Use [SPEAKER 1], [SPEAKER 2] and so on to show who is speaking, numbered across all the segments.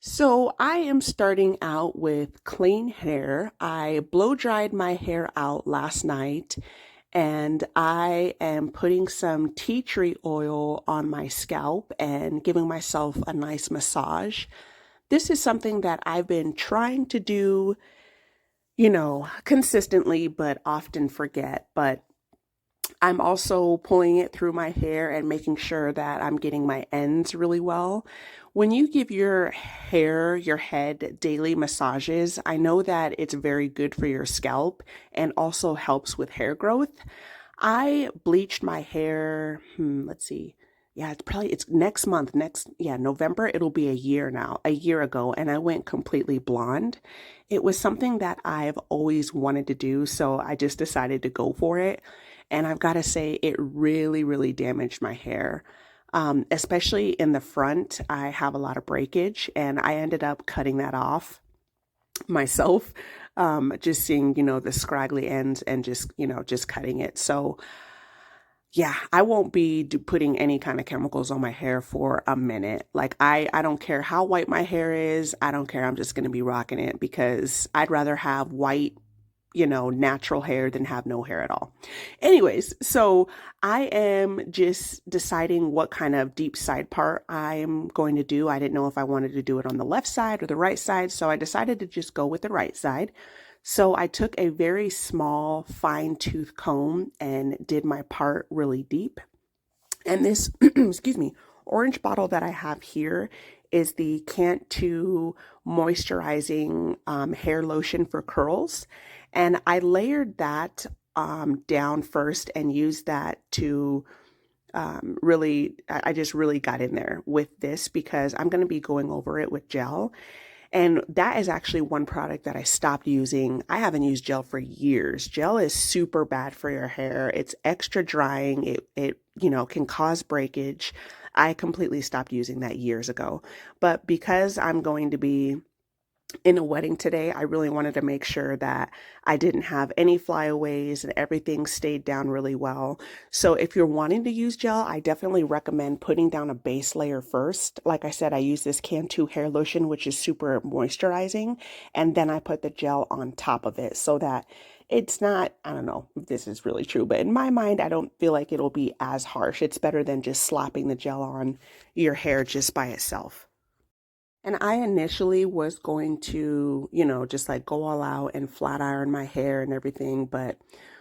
[SPEAKER 1] So I am starting out with clean hair. I blow dried my hair out last night and I am putting some tea tree oil on my scalp and giving myself a nice massage. This is something that I've been trying to do, consistently, but often forget. But I'm also pulling it through my hair and making sure that I'm getting my ends really well. When you give your hair, your head daily massages, I know that it's very good for your scalp and also helps with hair growth. I bleached my hair, let's see. Yeah, it's next month, November, it'll be a year now, a year ago, and I went completely blonde. It was something that I've always wanted to do, so I just decided to go for it. And I've got to say, it really, really damaged my hair. Especially in the front, I have a lot of breakage, and I ended up cutting that off myself, just seeing, the scraggly ends and just cutting it. So yeah, I won't be putting any kind of chemicals on my hair for a minute. Like I don't care how white my hair is. I don't care. I'm just going to be rocking it because I'd rather have white, natural hair than have no hair at all. Anyways, so I am just deciding what kind of deep side part I'm going to do. I didn't know if I wanted to do it on the left side or the right side, so I decided to just go with the right side. So I took a very small fine tooth comb and did my part really deep. And this, excuse me, orange bottle that I have here is the Cantu moisturizing hair lotion for curls. And I layered that down first and used that to I just really got in there with this because I'm going to be going over it with gel. And that is actually one product that I stopped using. I haven't used gel for years. Gel is super bad for your hair. It's extra drying. It can cause breakage. I completely stopped using that years ago. But because I'm going to be in a wedding today, I really wanted to make sure that I didn't have any flyaways and everything stayed down really well. So if you're wanting to use gel, I definitely recommend putting down a base layer first. Like I said, I use this Cantu hair lotion, which is super moisturizing, and then I put the gel on top of it so that it's not, I don't know if this is really true, but in my mind, I don't feel like it'll be as harsh. It's better than just slapping the gel on your hair just by itself. And I initially was going to, just like go all out and flat iron my hair and everything, but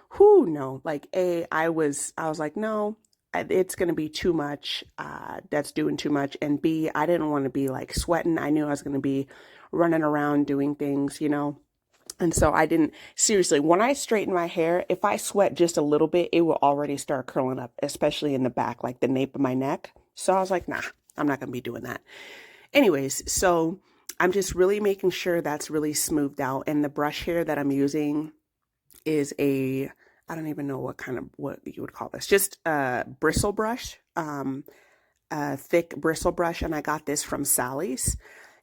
[SPEAKER 1] who no, like I was like, no, it's going to be too much. That's doing too much. And B, I didn't want to be like sweating. I knew I was going to be running around doing things. And so I didn't, seriously, when I straighten my hair, if I sweat just a little bit, it will already start curling up, especially in the back, like the nape of my neck. So I was like, nah, I'm not going to be doing that. Anyways, so I'm just really making sure that's really smoothed out. And the brush here that I'm using is I don't even know what you would call this, just a bristle brush, a thick bristle brush. And I got this from Sally's.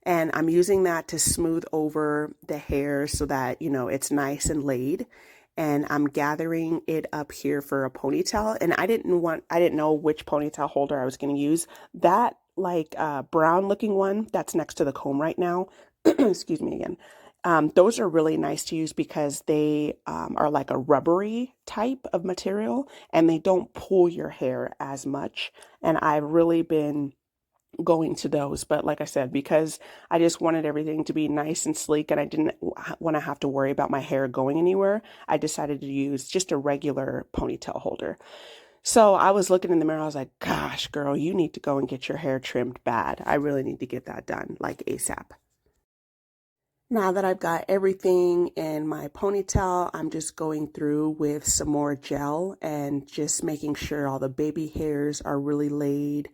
[SPEAKER 1] And I'm using that to smooth over the hair so that, it's nice and laid. And I'm gathering it up here for a ponytail. And I didn't know which ponytail holder I was going to use. That like brown looking one that's next to the comb right now. Excuse me again. Those are really nice to use because they are like a rubbery type of material and they don't pull your hair as much. And I've really been going to those. But like I said, because I just wanted everything to be nice and sleek and I didn't want to have to worry about my hair going anywhere, I decided to use just a regular ponytail holder. So I was looking in the mirror, I was like, gosh, girl, you need to go and get your hair trimmed bad. I really need to get that done, like ASAP. Now that I've got everything in my ponytail, I'm just going through with some more gel and just making sure all the baby hairs are really laid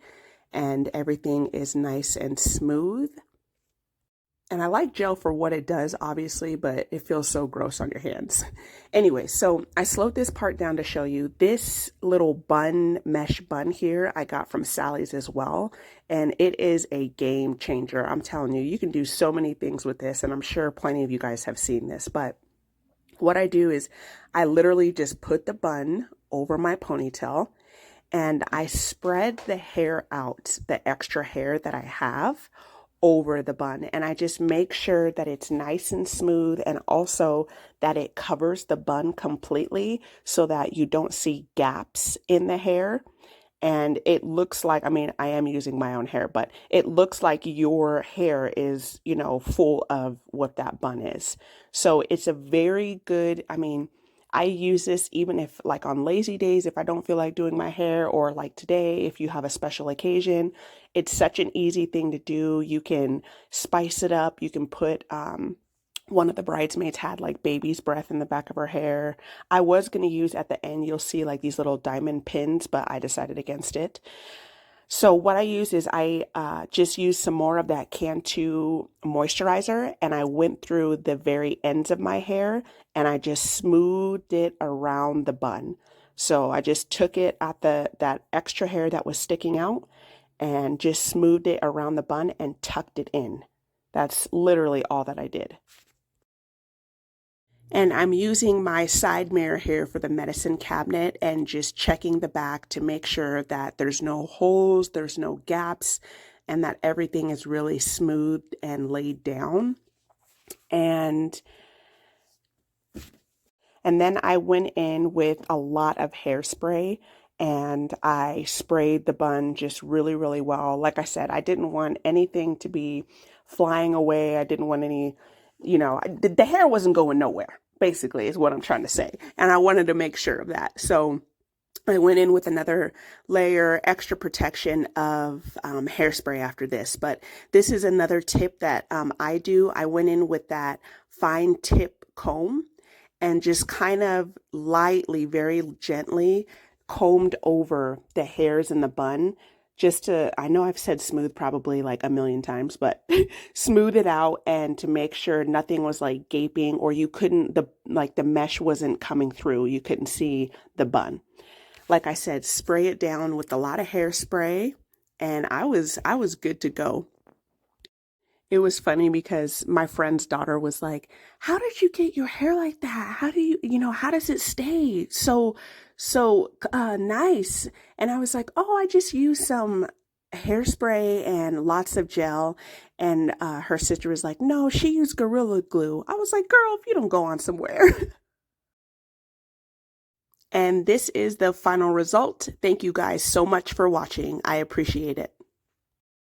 [SPEAKER 1] and everything is nice and smooth. And I like gel for what it does, obviously, but it feels so gross on your hands. Anyway, so I slowed this part down to show you. This little mesh bun here, I got from Sally's as well. And it is a game changer. I'm telling you, you can do so many things with this. And I'm sure plenty of you guys have seen this. But what I do is I literally just put the bun over my ponytail and I spread the hair out, the extra hair that I have, over the bun, and I just make sure that it's nice and smooth, and also that it covers the bun completely so that you don't see gaps in the hair. And it looks like, I mean, I am using my own hair, but it looks like your hair is, full of what that bun is. So it's a very good, I mean, I use this even if, like, on lazy days, if I don't feel like doing my hair, or like today, if you have a special occasion. It's such an easy thing to do. You can spice it up. You can put, one of the bridesmaids had like baby's breath in the back of her hair. I was going to use at the end, you'll see like these little diamond pins, but I decided against it. So what I use is I just use some more of that Cantu moisturizer, and I went through the very ends of my hair and I just smoothed it around the bun. So I just took it at that extra hair that was sticking out and just smoothed it around the bun and tucked it in. That's literally all that I did. And I'm using my side mirror here for the medicine cabinet and just checking the back to make sure that there's no holes, there's no gaps, and that everything is really smooth and laid down. And then I went in with a lot of hairspray, and I sprayed the bun just really, really well. Like I said, I didn't want anything to be flying away. I didn't want any, the hair wasn't going nowhere, basically, is what I'm trying to say. And I wanted to make sure of that. So I went in with another layer, extra protection of hairspray after this. But this is another tip that I do. I went in with that fine tip comb and just kind of lightly, very gently combed over the hairs in the bun, just to, I know I've said smooth probably like a million times, but smooth it out, and to make sure nothing was like gaping, or you couldn't, the mesh wasn't coming through. You couldn't see the bun. Like I said, spray it down with a lot of hairspray, and I was good to go. It was funny because my friend's daughter was like, "How did you get your hair like that? How do you, how does it stay so nice?" And I was like, "Oh, I just used some hairspray and lots of gel." And her sister was like, "No, she used Gorilla Glue." I was like, "Girl, if you don't go on somewhere." And this is the final result. Thank you guys so much for watching. I appreciate it.